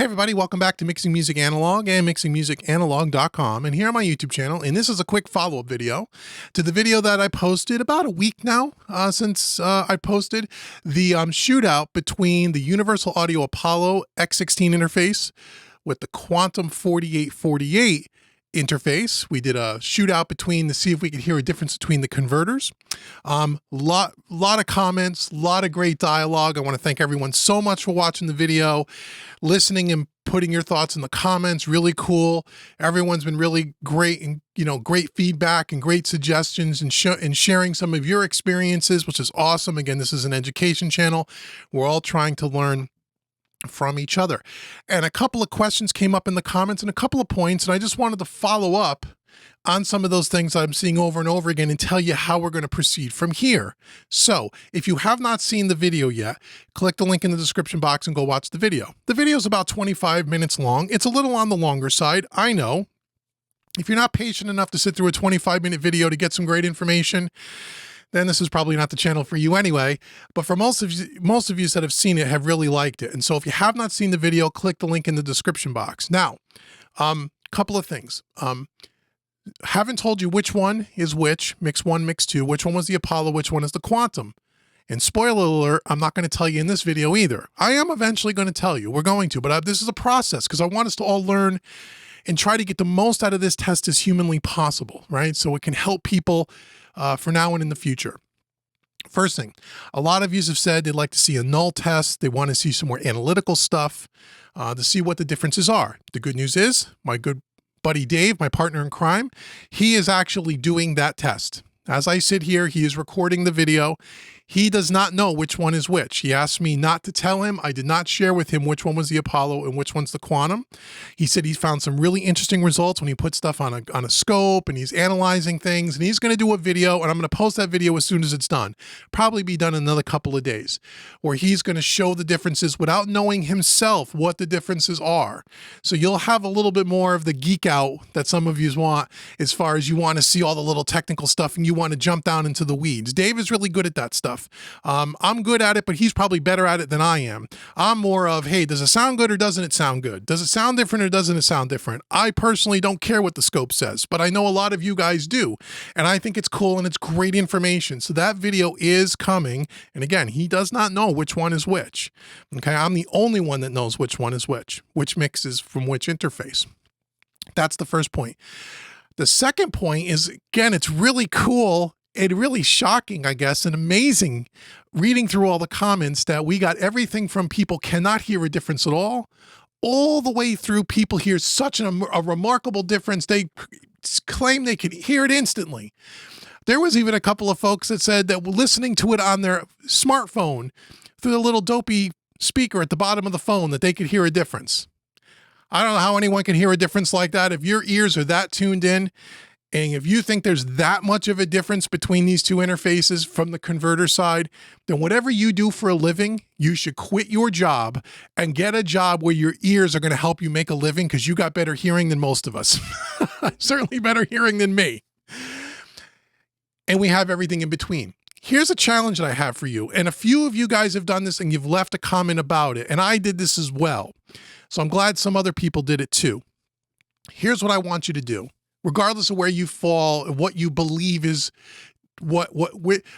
Hey everybody, welcome back to Mixing Music Analog and mixingmusicanalog.com, and here on my YouTube channel, and this is a quick follow-up video to the video that I posted about a week now since I posted the shootout between the Universal Audio Apollo X16 interface with the Quantum 4848 interface. We did a shootout between to see if we could hear a difference between the converters. Lot of comments, lot of great dialogue. I want to thank everyone so much for watching the video, listening and putting your thoughts in the comments. Really cool. Everyone's been really great and great feedback and great suggestions and sharing some of your experiences, which is awesome. Again, this is an education channel. We're all trying to learn from each other. And a couple of questions came up in the comments and a couple of points, and I just wanted to follow up on some of those things I'm seeing over and over again and tell you how we're going to proceed from here. So if you have not seen the video yet, click the link in the description box and go watch the video. The video is about 25 minutes long. It's a little on the longer side, I know. If you're not patient enough to sit through a 25-minute video to get some great information, then this is probably not the channel for you anyway. But for most of you that have seen it have really liked it. And so if you have not seen the video, click the link in the description box. Now, couple of things. Haven't told you which one is which, mix one, mix two, which one was the Apollo, which one is the Quantum. And spoiler alert, I'm not going to tell you in this video either. I am eventually going to tell you. We're going to, but this is a process because I want us to all learn and try to get the most out of this test as humanly possible, right? So it can help people for now and in the future. First thing, a lot of you have said they'd like to see a null test. They want to see some more analytical stuff to see what the differences are. The good news is my good buddy Dave, my partner in crime, he is actually doing that test. As I sit here, he is recording the video. He does not know which one is which. He asked me not to tell him. I did not share with him which one was the Apollo and which one's the Quantum. He said he's found some really interesting results when he puts stuff on a scope and he's analyzing things, and he's going to do a video, and I'm going to post that video as soon as it's done. Probably be done in another couple of days, where he's going to show the differences without knowing himself what the differences are. So you'll have a little bit more of the geek out that some of you want, as far as you want to see all the little technical stuff and you want to jump down into the weeds. Dave is really good at that stuff. I'm good at it, but he's probably better at it than I am. I'm more of, hey, does it sound good or doesn't it sound good? Does it sound different or doesn't it sound different? I personally don't care what the scope says, but I know a lot of you guys do. And I think it's cool and it's great information. So that video is coming. And again, he does not know which one is which. Okay, I'm the only one that knows which one is which mixes from which interface. That's the first point. The second point is, again, it's really cool. It's really shocking, I guess, and amazing reading through all the comments that we got everything from people cannot hear a difference at all the way through people hear such a remarkable difference. They claim they could hear it instantly. There was even a couple of folks that said that listening to it on their smartphone through the little dopey speaker at the bottom of the phone that they could hear a difference. I don't know how anyone can hear a difference like that. If your ears are that tuned in, and if you think there's that much of a difference between these two interfaces from the converter side, then whatever you do for a living, you should quit your job and get a job where your ears are going to help you make a living, because you got better hearing than most of us. Certainly better hearing than me. And we have everything in between. Here's a challenge that I have for you. And a few of you guys have done this and you've left a comment about it. And I did this as well. So I'm glad some other people did it too. Here's what I want you to do. Regardless of where you fall, what you believe is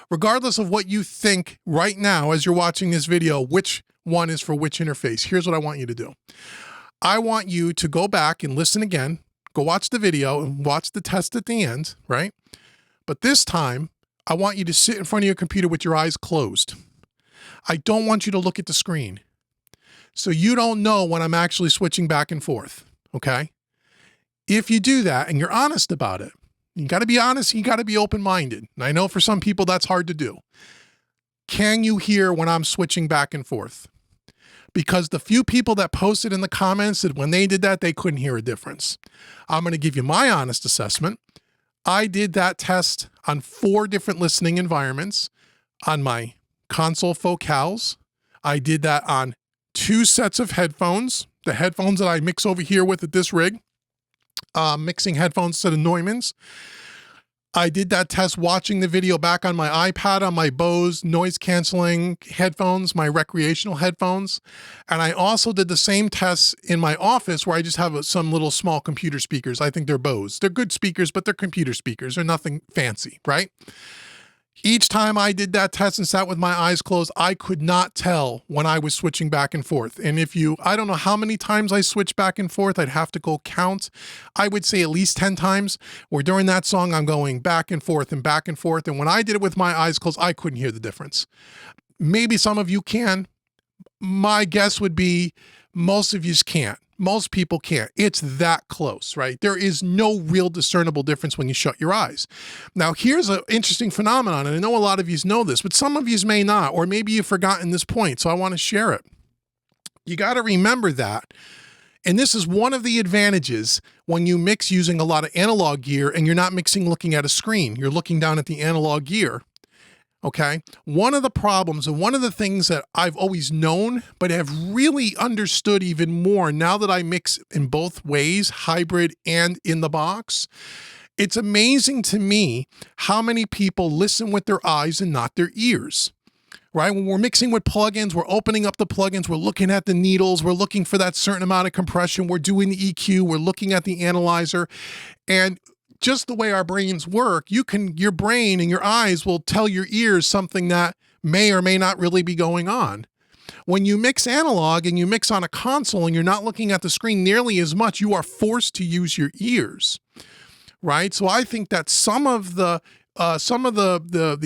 regardless of what you think right now as you're watching this video, which one is for which interface, here's what I want you to do. I want you to go back and listen again, go watch the video and watch the test at the end, right? But this time, I want you to sit in front of your computer with your eyes closed. I don't want you to look at the screen. So you don't know when I'm actually switching back and forth, okay? If you do that and you're honest about it, you got to be honest, you got to be open-minded. And I know for some people that's hard to do. Can you hear when I'm switching back and forth? Because the few people that posted in the comments that when they did that, they couldn't hear a difference. I'm going to give you my honest assessment. I did that test on 4 different listening environments on my console focals. I did that on 2 sets of headphones, the headphones that I mix over here with at this rig. Mixing headphones to the Neumanns. I did that test watching the video back on my iPad on my Bose noise canceling headphones, my recreational headphones. And I also did the same tests in my office where I just have some little small computer speakers. I think they're Bose. They're good speakers, but they're computer speakers. They're nothing fancy, right? Each time I did that test and sat with my eyes closed, I could not tell when I was switching back and forth. And I don't know how many times I switched back and forth. I'd have to go count. I would say at least 10 times where during that song, I'm going back and forth and back and forth. And when I did it with my eyes closed, I couldn't hear the difference. Maybe some of you can. My guess would be most of you can't. Most people can't. It's that close, right? There is no real discernible difference when you shut your eyes. Now, here's an interesting phenomenon, and I know a lot of you know this, but some of you may not, or maybe you've forgotten this point, so I want to share it. You got to remember that, and this is one of the advantages when you mix using a lot of analog gear and you're not mixing looking at a screen. You're looking down at the analog gear. Okay, one of the problems and one of the things that I've always known, but have really understood even more now that I mix in both ways, hybrid and in the box, it's amazing to me how many people listen with their eyes and not their ears, right? When we're mixing with plugins, we're opening up the plugins, we're looking at the needles, we're looking for that certain amount of compression, we're doing the EQ, we're looking at the analyzer, and just the way our brains work, your brain and your eyes will tell your ears something that may or may not really be going on. When you mix analog and you mix on a console and you're not looking at the screen nearly as much, you are forced to use your ears, right? So I think that some of the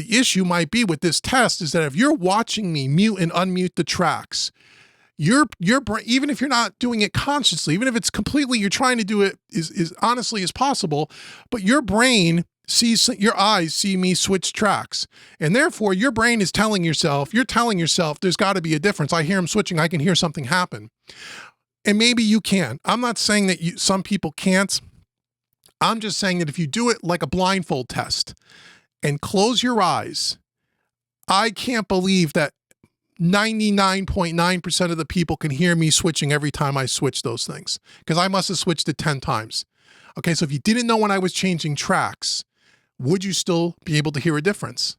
issue might be with this test is that if you're watching me mute and unmute the tracks, your brain, even if you're not doing it consciously, even if it's completely, you're trying to do it as honestly as possible, but your brain sees, your eyes see me switch tracks. And therefore your brain is telling yourself, there's got to be a difference. I hear him switching. I can hear something happen. And maybe you can. I'm not saying that some people can't. I'm just saying that if you do it like a blindfold test and close your eyes, I can't believe that 99.9% of the people can hear me switching every time I switch those things, because I must have switched it 10 times. Okay, so if you didn't know when I was changing tracks, would you still be able to hear a difference?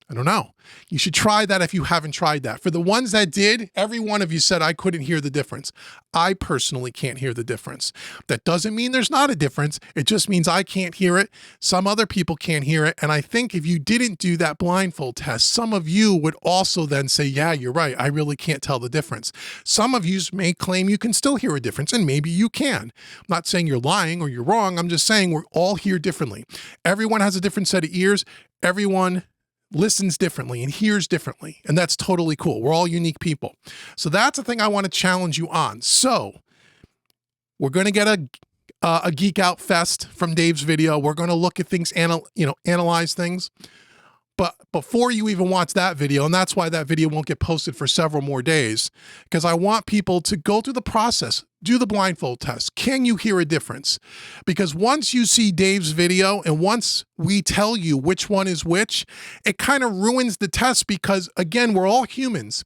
I don't know. You should try that if you haven't tried that. For the ones that did, every one of you said I couldn't hear the difference. I personally can't hear the difference. That doesn't mean there's not a difference. It just means I can't hear it. Some other people can't hear it. And I think if you didn't do that blindfold test, some of you would also then say, yeah, you're right. I really can't tell the difference. Some of you may claim you can still hear a difference, and maybe you can. I'm not saying you're lying or you're wrong. I'm just saying we're all hear differently. Everyone has a different set of ears. Everyone listens differently and hears differently. And that's totally cool. We're all unique people. So that's the thing I want to challenge you on. So we're going to get a Geek Out Fest from Dave's video. We're going to look at things, analyze things. But before you even watch that video, and that's why that video won't get posted for several more days, because I want people to go through the process, do the blindfold test. Can you hear a difference? Because once you see Dave's video and once we tell you which one is which, it kind of ruins the test because, again, we're all humans.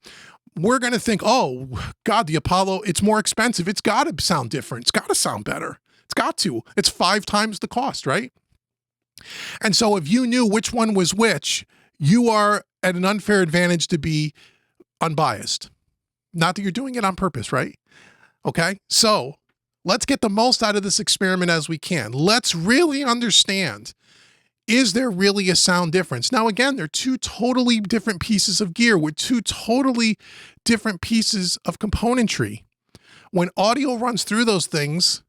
We're going to think, oh, God, the Apollo, it's more expensive. It's got to sound different. It's got to sound better. It's got to. It's 5 times the cost, right? And so if you knew which one was which, you are at an unfair advantage to be unbiased. Not that you're doing it on purpose, right? Okay, so let's get the most out of this experiment as we can. Let's really understand, is there really a sound difference? Now, again, they're 2 totally different pieces of gear with 2 totally different pieces of componentry. When audio runs through those things,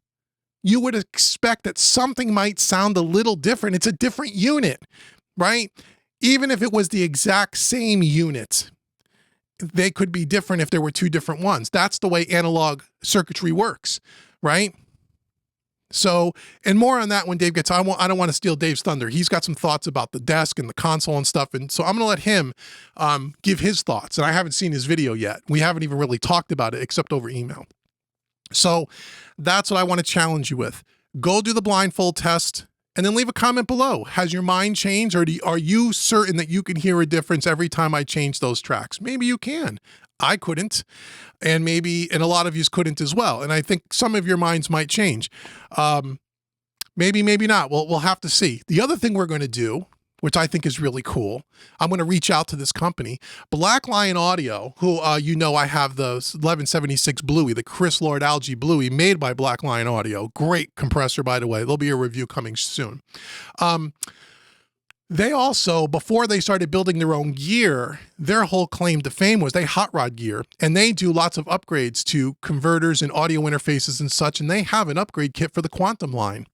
you would expect that something might sound a little different. It's a different unit, right? Even if it was the exact same unit, they could be different if there were 2 different ones. That's the way analog circuitry works, right? So, and more on that when Dave gets, I don't want to steal Dave's thunder. He's got some thoughts about the desk and the console and stuff. And so I'm going to let him give his thoughts. And I haven't seen his video yet. We haven't even really talked about it except over email. So that's what I want to challenge you with. Go do the blindfold test and then leave a comment below. Has your mind changed, or are you certain that you can hear a difference every time I change those tracks? Maybe you can. I couldn't. And a lot of you couldn't as well. And I think some of your minds might change. Maybe, maybe not. We'll have to see. The other thing we're going to do, which I think is really cool, I'm going to reach out to this company, Black Lion Audio, who you know I have the 1176 Bluey, the Chris Lord Algae Bluey, made by Black Lion Audio. Great compressor, by the way. There'll be a review coming soon. They also, before they started building their own gear, their whole claim to fame was they hot rod gear, and they do lots of upgrades to converters and audio interfaces and such, and they have an upgrade kit for the Quantum line.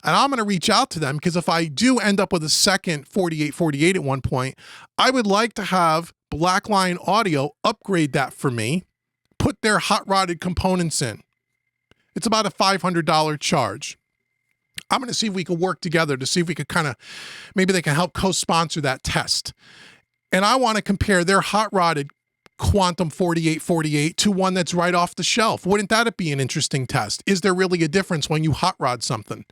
And I'm going to reach out to them because if I do end up with a second 4848 at one point, I would like to have Black Lion Audio upgrade that for me, put their hot rodded components in. It's about a $500 charge. I'm going to see if we can work together to see if we could kind of, maybe they can help co-sponsor that test. And I want to compare their hot rodded Quantum 4848 to one that's right off the shelf. Wouldn't that be an interesting test? Is there really a difference when you hot rod something?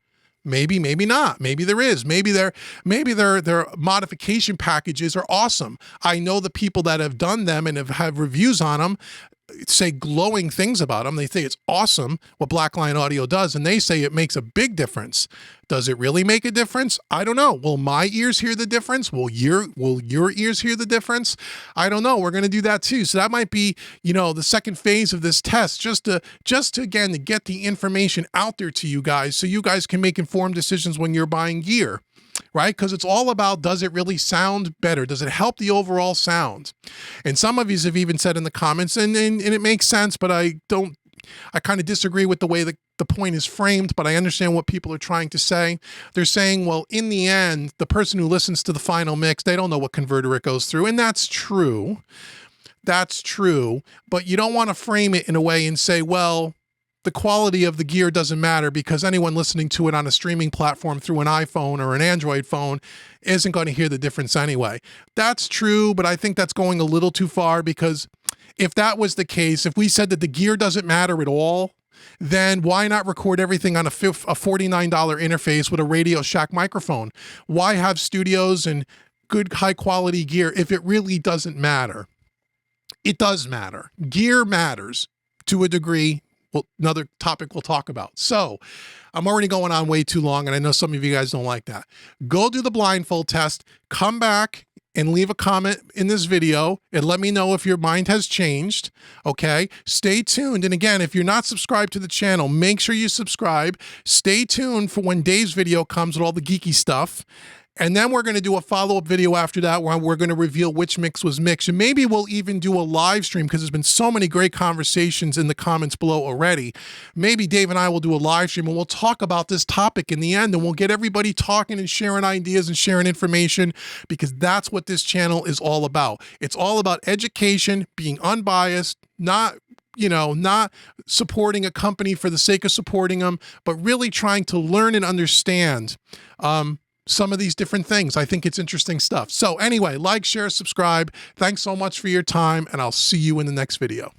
Maybe, maybe not. Maybe there is. Maybe their modification packages are awesome. I know the people that have done them and have reviews on them say glowing things about them. They say it's awesome what Black Lion Audio does, and they say it makes a big difference. Does it really make a difference? I don't know. Will my ears hear the difference? Will your ears hear the difference? I don't know. We're going to do that too. So that might be, you know, the second phase of this test, just to again, to get the information out there to you guys so you guys can make informed decisions when you're buying gear. Right? Because it's all about, does it really sound better? Does it help the overall sound? And some of you have even said in the comments, and it makes sense, but I kind of disagree with the way that the point is framed, but I understand what people are trying to say. They're saying, well, in the end, the person who listens to the final mix, they don't know what converter it goes through. And that's true. That's true. But you don't want to frame it in a way and say, well, the quality of the gear doesn't matter because anyone listening to it on a streaming platform through an iPhone or an Android phone isn't going to hear the difference anyway. That's true, but I think that's going a little too far because if that was the case, if we said that the gear doesn't matter at all, then why not record everything on a $49 interface with a Radio Shack microphone? Why have studios and good high quality gear if it really doesn't matter? It does matter. Gear matters to a degree. Well, another topic we'll talk about. So I'm already going on way too long, and I know some of you guys don't like that. Go do the blindfold test, come back and leave a comment in this video and let me know if your mind has changed, okay? Stay tuned. And again, if you're not subscribed to the channel, make sure you subscribe. Stay tuned for when Dave's video comes with all the geeky stuff. And then we're going to do a follow-up video after that where we're going to reveal which mix was mixed. And maybe we'll even do a live stream because there's been so many great conversations in the comments below already. Maybe Dave and I will do a live stream and we'll talk about this topic in the end and we'll get everybody talking and sharing ideas and sharing information because that's what this channel is all about. It's all about education, being unbiased, not supporting a company for the sake of supporting them, but really trying to learn and understand some of these different things. I think it's interesting stuff. So anyway, like, share, subscribe. Thanks so much for your time, and I'll see you in the next video.